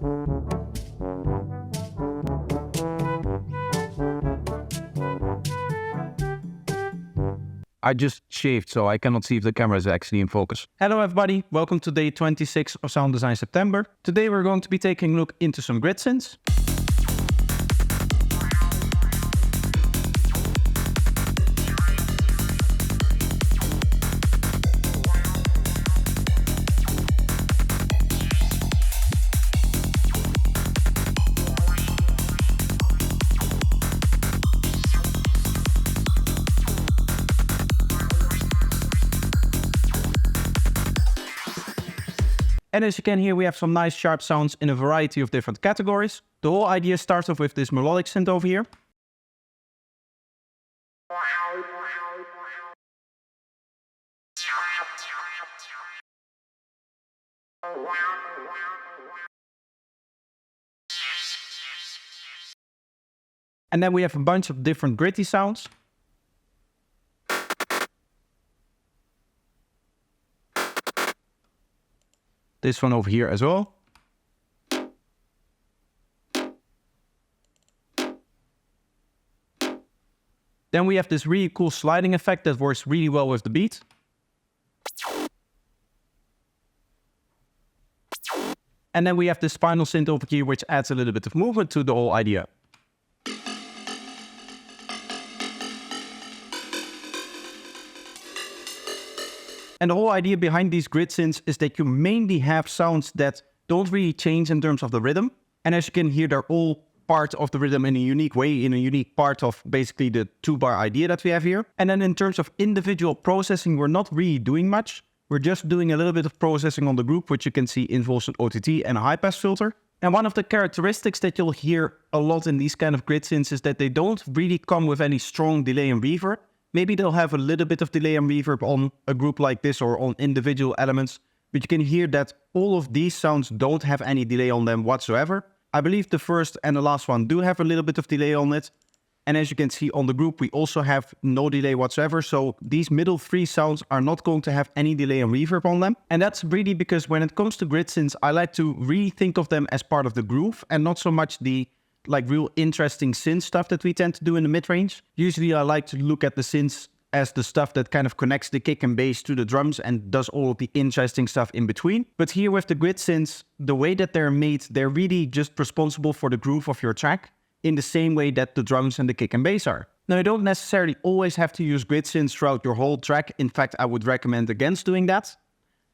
I just shaved, so I cannot see if the camera is actually in focus. Hello everybody, welcome to day 26 of Sound Design September. Today we're going to be taking a look into some grid synths. And as you can hear, we have some nice sharp sounds in a variety of different categories. The whole idea starts off with this melodic synth over here. And then we have a bunch of different gritty sounds. This one over here as well. Then we have this really cool sliding effect that works really well with the beat. And then we have this final synth over here, which adds a little bit of movement to the whole idea. And the whole idea behind these grid synths is that you mainly have sounds that don't really change in terms of the rhythm. And as you can hear, they're all part of the rhythm in a unique way, in a unique part of basically the 2-bar idea that we have here. And then in terms of individual processing, we're not really doing much. We're just doing a little bit of processing on the group, which you can see involves an OTT and a high-pass filter. And one of the characteristics that you'll hear a lot in these kind of grid synths is that they don't really come with any strong delay and reverb. Maybe they'll have a little bit of delay and reverb on a group like this or on individual elements, but you can hear that all of these sounds don't have any delay on them whatsoever. I believe the first and the last one do have a little bit of delay on it. And as you can see on the group, we also have no delay whatsoever. So these middle 3 sounds are not going to have any delay and reverb on them. And that's really because when it comes to grid synths, I like to really think of them as part of the groove and not so much the real interesting synth stuff that we tend to do in the mid-range. Usually I like to look at the synths as the stuff that kind of connects the kick and bass to the drums and does all of the interesting stuff in between. But here with the grid synths, the way that they're made, they're really just responsible for the groove of your track in the same way that the drums and the kick and bass are. Now, you don't necessarily always have to use grid synths throughout your whole track. In fact, I would recommend against doing that.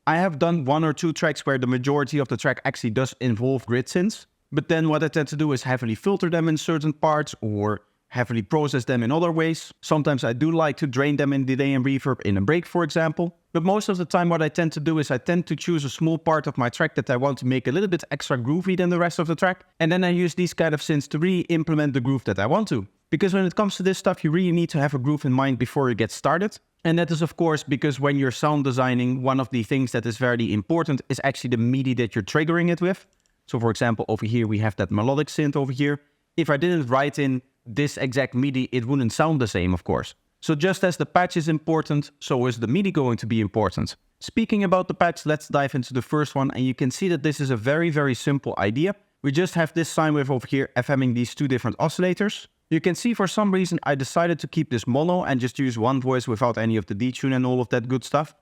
I have done 1 or 2 tracks where the majority of the track actually does involve grid synths. But then what I tend to do is heavily filter them in certain parts or heavily process them in other ways. Sometimes I do like to drain them in delay and reverb in a break, for example. But most of the time what I tend to do is I tend to choose a small part of my track that I want to make a little bit extra groovy than the rest of the track. And then I use these kind of synths to really implement the groove that I want to. Because when it comes to this stuff, you really need to have a groove in mind before you get started. And that is of course because when you're sound designing, one of the things that is very important is actually the MIDI that you're triggering it with. So for example, over here, we have that melodic synth over here. If I didn't write in this exact MIDI, it wouldn't sound the same, of course. So just as the patch is important, so is the MIDI going to be important. Speaking about the patch, let's dive into the first one. And you can see that this is a very, very simple idea. We just have this sine wave over here, FMing these 2 different oscillators. You can see for some reason, I decided to keep this mono and just use one voice without any of the detune and all of that good stuff.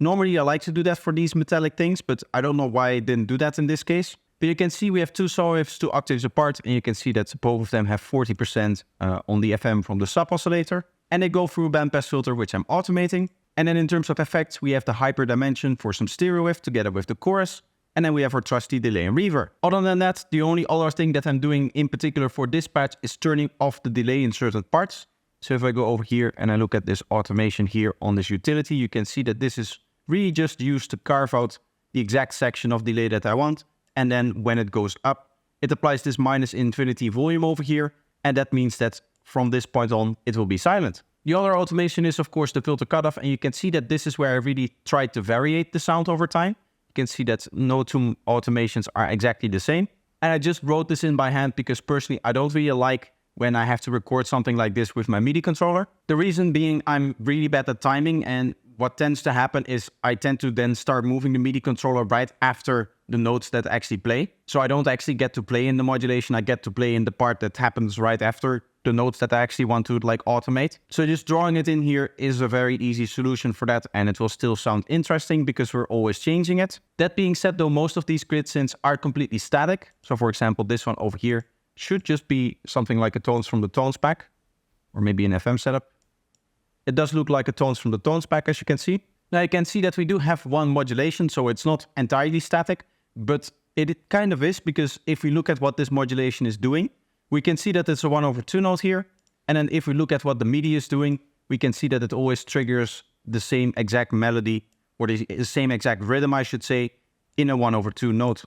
Normally, I like to do that for these metallic things, but I don't know why I didn't do that in this case. But you can see we have 2 saw waves 2 octaves apart, and you can see that both of them have 40% on the FM from the sub oscillator. And they go through a bandpass filter, which I'm automating. And then in terms of effects, we have the hyper dimension for some stereo wave together with the chorus. And then we have our trusty delay and reverb. Other than that, the only other thing that I'm doing in particular for this patch is turning off the delay in certain parts. So if I go over here and I look at this automation here on this utility, you can see that this is really just used to carve out the exact section of delay that I want. And then when it goes up, it applies this -infinity volume over here. And that means that from this point on, it will be silent. The other automation is of course the filter cutoff. And you can see that this is where I really tried to variate the sound over time. You can see that no 2 automations are exactly the same. And I just wrote this in by hand because personally, I don't really like when I have to record something like this with my MIDI controller. The reason being I'm really bad at timing, and what tends to happen is I tend to then start moving the MIDI controller right after the notes that actually play. So I don't actually get to play in the modulation, I get to play in the part that happens right after the notes that I actually want to like automate. So just drawing it in here is a very easy solution for that, and it will still sound interesting because we're always changing it. That being said though, most of these grid synths are completely static. So for example, this one over here should just be something like a tones from the tones pack, or maybe an FM setup. It does look like a tones from the tones pack, as you can see. Now you can see that we do have one modulation, so it's not entirely static, but it kind of is, because if we look at what this modulation is doing, we can see that it's a 1/2 note here. And then if we look at what the MIDI is doing, we can see that it always triggers the same exact melody, or the same exact rhythm, I should say, in a 1/2 note,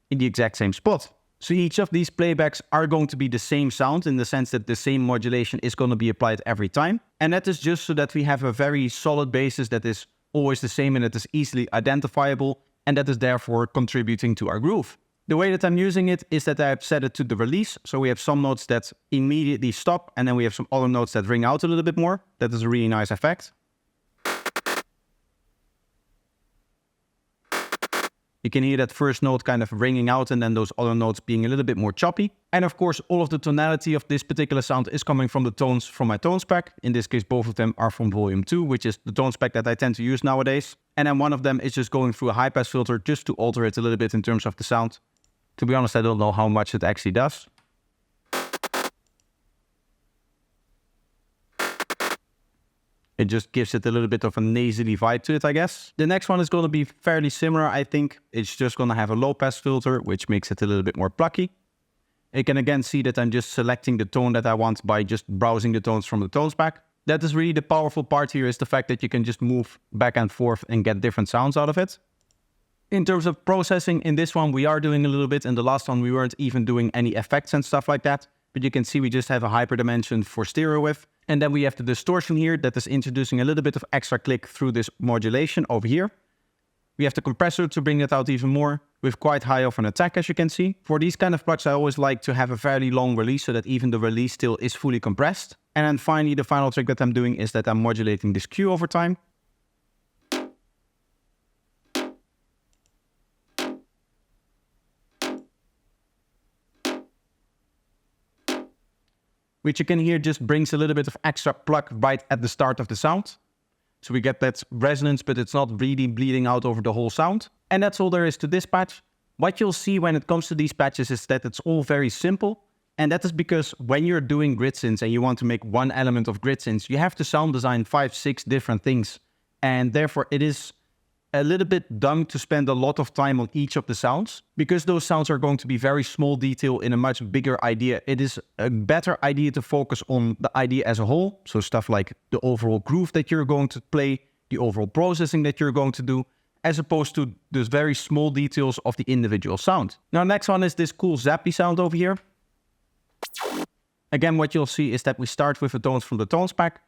in the exact same spot. So each of these playbacks are going to be the same sound, in the sense that the same modulation is going to be applied every time. And that is just so that we have a very solid basis that is always the same and it is easily identifiable, and that is therefore contributing to our groove. The way that I'm using it is that I've set it to the release. So we have some notes that immediately stop, and then we have some other notes that ring out a little bit more. That is a really nice effect. You can hear that first note kind of ringing out, and then those other notes being a little bit more choppy. And of course, all of the tonality of this particular sound is coming from the tones from my tones pack. In this case, both of them are from volume 2, which is the tones pack that I tend to use nowadays. And then one of them is just going through a high pass filter just to alter it a little bit in terms of the sound. To be honest, I don't know how much it actually does. It just gives it a little bit of a nasally vibe to it, I guess. The next one is going to be fairly similar, I think. It's just going to have a low pass filter, which makes it a little bit more plucky. You can again see that I'm just selecting the tone that I want by just browsing the tones from the tones pack. That is really the powerful part here, is the fact that you can just move back and forth and get different sounds out of it. In terms of processing, in this one we are doing a little bit. In the last one we weren't even doing any effects and stuff like that. But you can see we just have a hyperdimension for stereo width. And then we have the distortion here that is introducing a little bit of extra click through this modulation over here. We have the compressor to bring it out even more, with quite high of an attack, as you can see. For these kind of plugs I always like to have a fairly long release so that even the release still is fully compressed. And then finally the final trick that I'm doing is that I'm modulating this Q over time. Which you can hear just brings a little bit of extra pluck right at the start of the sound. So we get that resonance, but it's not really bleeding out over the whole sound. And that's all there is to this patch. What you'll see when it comes to these patches is that it's all very simple. And that is because when you're doing grid synths and you want to make one element of grid synths, you have to sound design 5, 6 different things. And therefore it is a little bit dumb to spend a lot of time on each of the sounds, because those sounds are going to be very small detail in a much bigger idea. It is a better idea to focus on the idea as a whole. So stuff like the overall groove that you're going to play, the overall processing that you're going to do, as opposed to the very small details of the individual sound. Now, next one is this cool zappy sound over here. Again, what you'll see is that we start with the tones from the tones pack.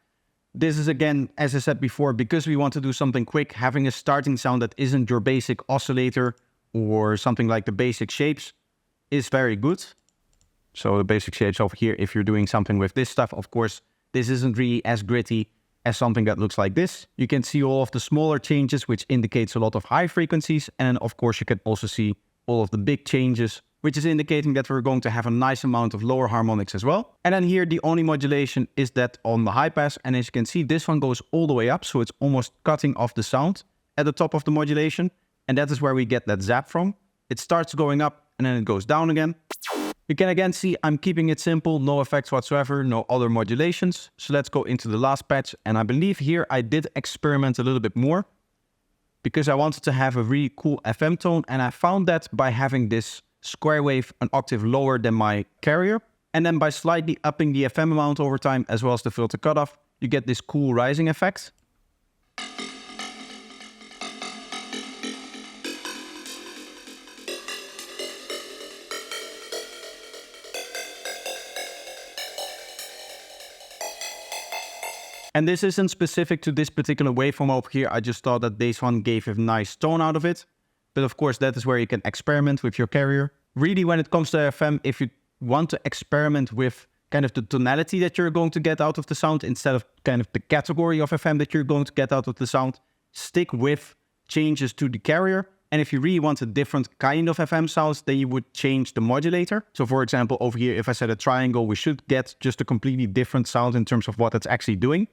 This is, again, as I said before, because we want to do something quick, having a starting sound that isn't your basic oscillator or something like the basic shapes is very good. So the basic shapes over here, if you're doing something with this stuff, of course, this isn't really as gritty as something that looks like this. You can see all of the smaller changes, which indicates a lot of high frequencies. And of course, you can also see all of the big changes, which is indicating that we're going to have a nice amount of lower harmonics as well. And then here, the only modulation is that on the high pass. And as you can see, this one goes all the way up. So it's almost cutting off the sound at the top of the modulation. And that is where we get that zap from. It starts going up and then it goes down again. You can again see I'm keeping it simple, no effects whatsoever, no other modulations. So let's go into the last patch. And I believe here I did experiment a little bit more, because I wanted to have a really cool FM tone. And I found that by having this square wave an octave lower than my carrier, and then by slightly upping the FM amount over time as well as the filter cutoff, you get this cool rising effect. And this isn't specific to this particular waveform over here. I just thought that this one gave a nice tone out of it. But of course, that is where you can experiment with your carrier. Really, when it comes to FM, if you want to experiment with kind of the tonality that you're going to get out of the sound instead of kind of the category of FM that you're going to get out of the sound, stick with changes to the carrier. And if you really want a different kind of FM sounds, then you would change the modulator. So for example, over here, if I set a triangle, we should get just a completely different sound in terms of what it's actually doing.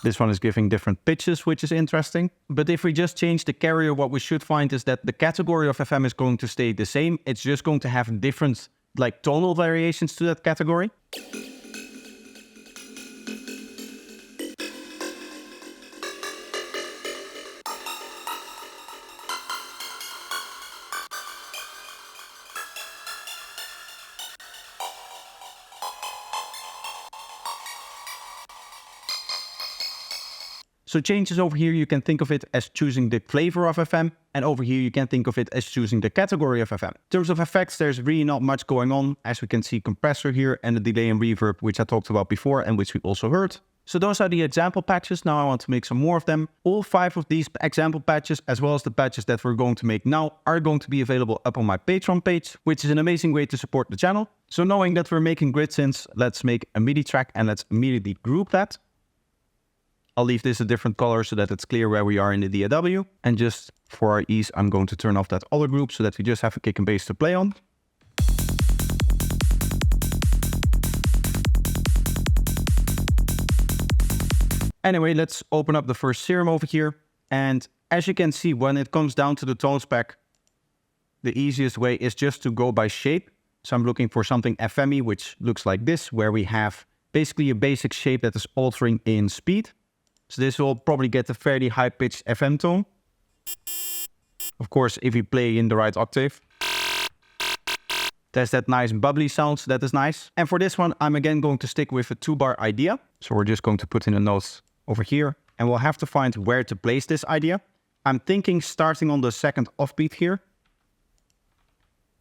This one is giving different pitches, which is interesting. But if we just change the carrier, what we should find is that the category of FM is going to stay the same. It's just going to have different like tonal variations to that category. So changes over here, you can think of it as choosing the flavor of FM, and over here you can think of it as choosing the category of FM. In terms of effects, there's really not much going on. As we can see, compressor here and the delay and reverb, which I talked about before and which we also heard. So those are the example patches. Now I want to make some more of them. All 5 of these example patches, as well as the patches that we're going to make now, are going to be available up on my Patreon page, which is an amazing way to support the channel. So knowing that we're making grid synths, let's make a MIDI track and let's immediately group that. I'll leave this a different color so that it's clear where we are in the DAW. And just for our ease, I'm going to turn off that other group so that we just have a kick and bass to play on. Anyway, let's open up the first Serum over here. And as you can see, when it comes down to the tone spec, the easiest way is just to go by shape. So I'm looking for something FM-y, which looks like this, where we have basically a basic shape that is altering in speed. So this will probably get a fairly high-pitched FM tone. Of course, if you play in the right octave. There's that nice bubbly sound, so that is nice. And for this one, I'm again going to stick with a 2-bar idea. So we're just going to put in a note over here. And we'll have to find where to place this idea. I'm thinking starting on the second offbeat here.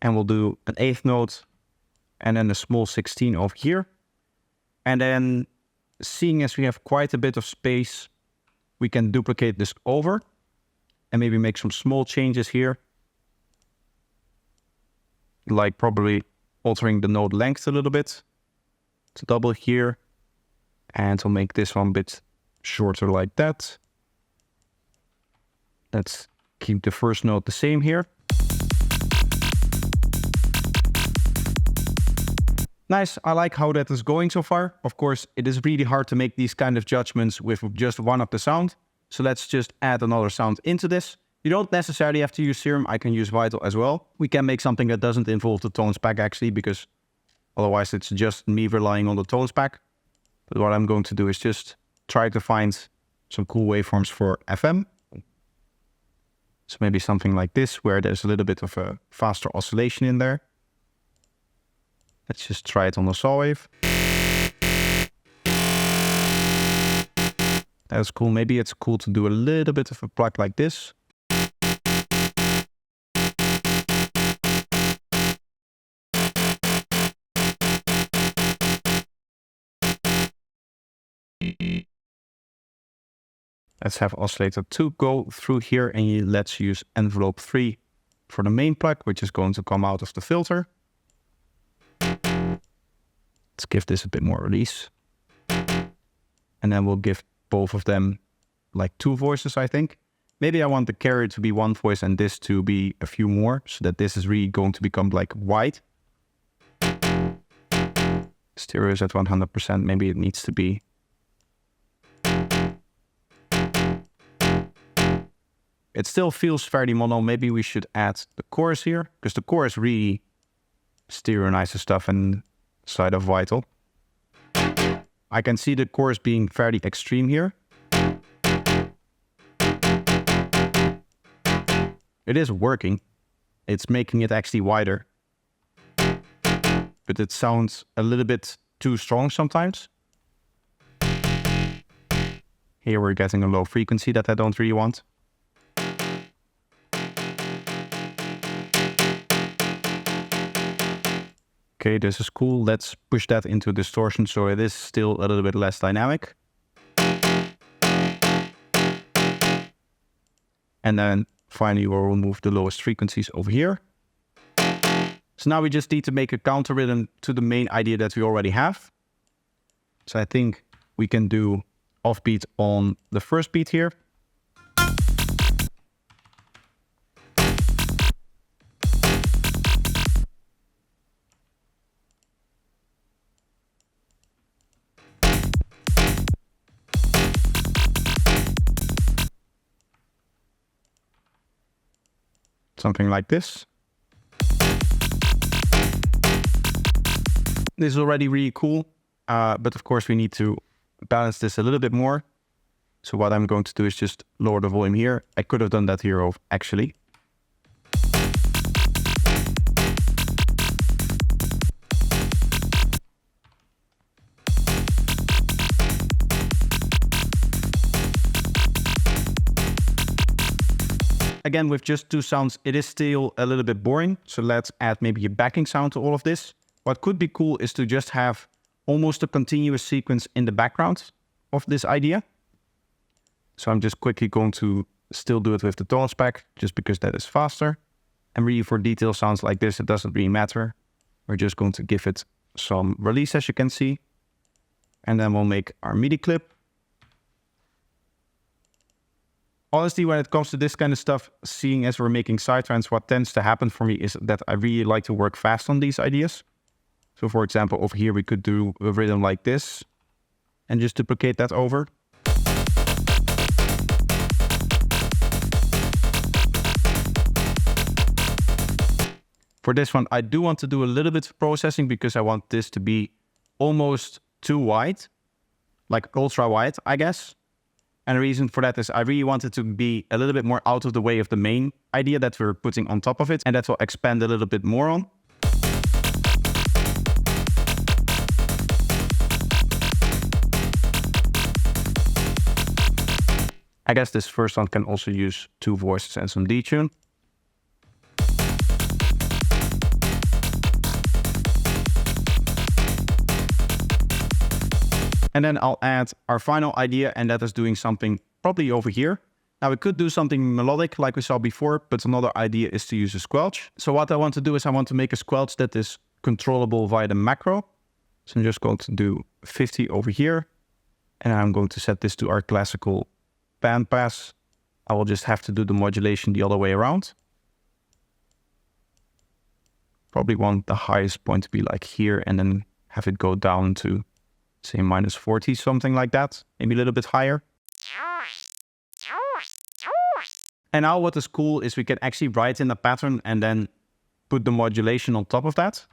And we'll do an 8th note and then a small 16 over here. And then, seeing as we have quite a bit of space, we can duplicate this over and maybe make some small changes here. Like probably altering the note length a little bit to double here. And we'll make this one a bit shorter like that. Let's keep the first note the same here. Nice, I like how that is going so far. Of course, it is really hard to make these kind of judgments with just one of the sound. So let's just add another sound into this. You don't necessarily have to use Serum, I can use Vital as well. We can make something that doesn't involve the tone spec actually, because otherwise it's just me relying on the tone spec. But what I'm going to do is just try to find some cool waveforms for FM. So maybe something like this, where there's a little bit of a faster oscillation in there. Let's just try it on the saw wave. That's cool. Maybe it's cool to do a little bit of a plug like this. Let's have oscillator 2 go through here, and let's use envelope 3 for the main plug, which is going to come out of the filter. Let's give this a bit more release. And then we'll give both of them like 2 voices, I think. Maybe I want the carrier to be 1 voice and this to be a few more, so that this is really going to become like white. Stereo is at 100%, maybe it needs to be. It still feels fairly mono. Maybe we should add the chorus here, because the chorus really stereonizes stuff inside of Vital. I can see the chorus being fairly extreme here. It is working. It's making it actually wider. But it sounds a little bit too strong sometimes. Here we're getting a low frequency that I don't really want. Okay, this is cool. Let's push that into distortion so it is still a little bit less dynamic. And then finally we'll remove the lowest frequencies over here. So now we just need to make a counter rhythm to the main idea that we already have. So I think we can do offbeat on the first beat here. Something like this. This is already really cool, but of course we need to balance this a little bit more. So what I'm going to do is just lower the volume here. I could have done that here actually. Again, with just two sounds, it is still a little bit boring. So let's add maybe a backing sound to all of this. What could be cool is to just have almost a continuous sequence in the background of this idea. So I'm just quickly going to still do it with the tone spec, just because that is faster. And really for detail sounds like this, it doesn't really matter. We're just going to give it some release, as you can see. And then we'll make our MIDI clip. Honestly, when it comes to this kind of stuff, seeing as we're making psytrance, what tends to happen for me is that I really like to work fast on these ideas. So for example, over here, we could do a rhythm like this and just duplicate that over. For this one, I do want to do a little bit of processing because I want this to be almost too wide, like ultra wide, I guess. And the reason for that is I really want it to be a little bit more out of the way of the main idea that we're putting on top of it, and that will expand a little bit more on. I guess this first one can also use two voices and some detune. And then I'll add our final idea, and that is doing something probably over here. Now we could do something melodic like we saw before, but another idea is to use a squelch. So what I want to do is I want to make a squelch that is controllable via the macro. So I'm just going to do 50 over here. And I'm going to set this to our classical band pass. I will just have to do the modulation the other way around. Probably want the highest point to be like here and then have it go down to say -40, something like that, maybe a little bit higher. And now what is cool is we can actually write in a pattern and then put the modulation on top of that.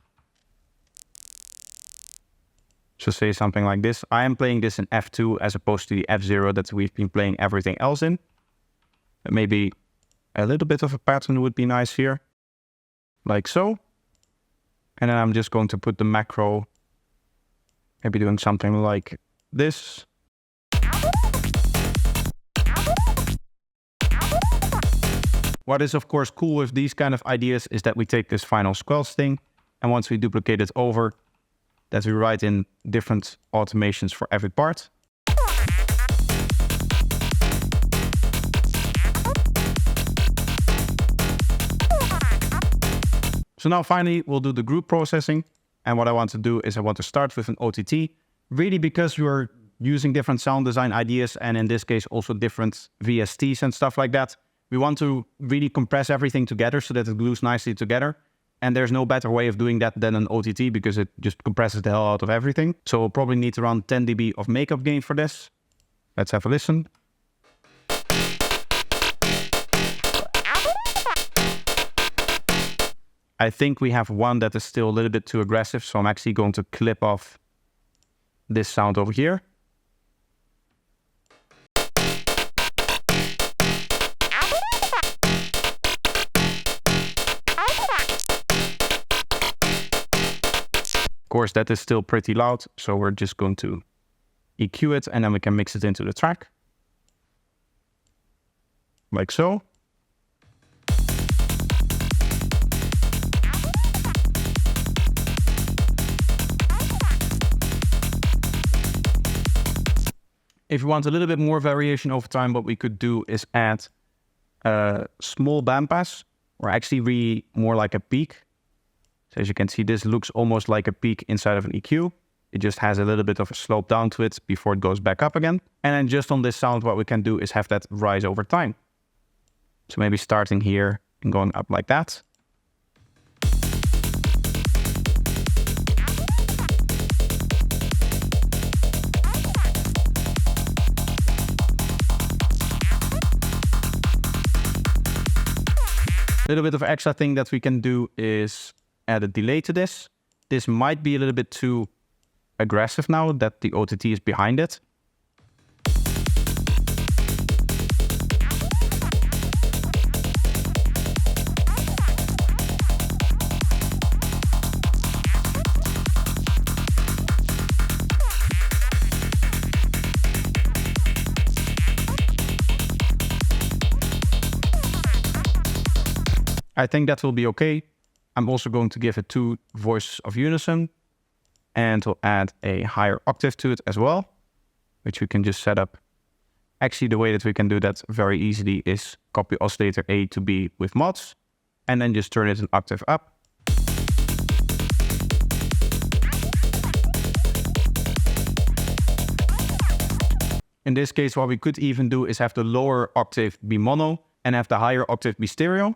So say something like this. I am playing this in F2 as opposed to the F0 that we've been playing everything else in. Maybe a little bit of a pattern would be nice here, like so. And then I'm just going to put the macro, maybe doing something like this. What is of course cool with these kind of ideas is that we take this final squelch thing, and once we duplicate it over, that we write in different automations for every part. So now finally we'll do the group processing. And what I want to do is I want to start with an OTT, really because we're using different sound design ideas, and in this case also different VSTs and stuff like that. We want to really compress everything together so that it glues nicely together. And there's no better way of doing that than an OTT because it just compresses the hell out of everything. So we'll probably need around 10 dB of makeup gain for this. Let's have a listen. I think we have one that is still a little bit too aggressive, so I'm actually going to clip off this sound over here. Of course, that is still pretty loud, so we're just going to EQ it, and then we can mix it into the track. Like so. If you want a little bit more variation over time, what we could do is add a small bandpass, or actually really more like a peak. So as you can see, this looks almost like a peak inside of an EQ. It just has a little bit of a slope down to it before it goes back up again. And then just on this sound, what we can do is have that rise over time. So maybe starting here and going up like that. A little bit of extra thing that we can do is add a delay to this. This might be a little bit too aggressive now that the OTT is behind it. I think that will be okay. I'm also going to give it 2 voices of unison, and we'll add a higher octave to it as well, which we can just set up. Actually, the way that we can do that very easily is copy oscillator A to B with mods, and then just turn it an octave up. In this case, what we could even do is have the lower octave be mono and have the higher octave be stereo.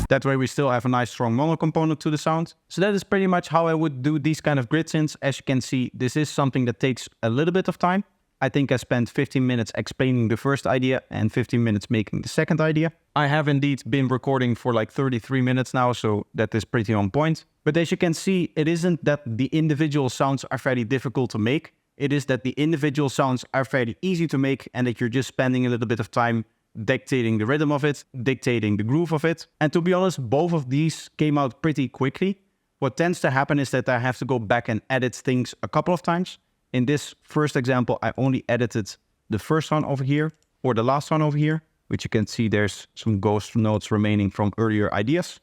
That way we still have a nice strong mono component to the sound. So that is pretty much how I would do these kind of grid synths. As you can see, this is something that takes a little bit of time. I think I spent 15 minutes explaining the first idea and 15 minutes making the second idea. I have indeed been recording for like 33 minutes now, so that is pretty on point. But as you can see, it isn't that the individual sounds are fairly difficult to make. It is that the individual sounds are fairly easy to make and that you're just spending a little bit of time dictating the rhythm of it, dictating the groove of it. And to be honest, both of these came out pretty quickly. What tends to happen is that I have to go back and edit things a couple of times. In this first example, I only edited the first one over here, or the last one over here, which you can see there's some ghost notes remaining from earlier ideas.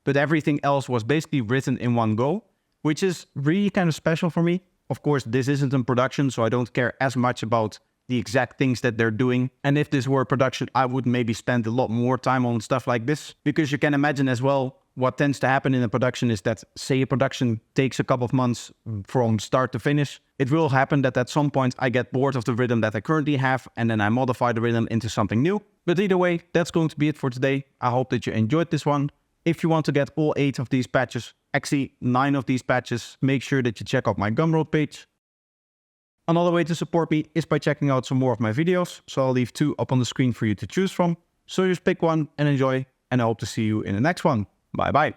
But everything else was basically written in one go, which is really kind of special for me. Of course, this isn't in production, so I don't care as much about the exact things that they're doing. And if this were production, I would maybe spend a lot more time on stuff like this, because you can imagine as well, what tends to happen in a production is that, say a production takes a couple of months from start to finish. It will happen that at some point I get bored of the rhythm that I currently have, and then I modify the rhythm into something new. But either way, that's going to be it for today. I hope that you enjoyed this one. If you want to get all 8 of these patches, actually 9 of these patches, make sure that you check out my Gumroad page. Another way to support me is by checking out some more of my videos, so I'll leave 2 up on the screen for you to choose from. So just pick one and enjoy, and I hope to see you in the next one. Bye bye.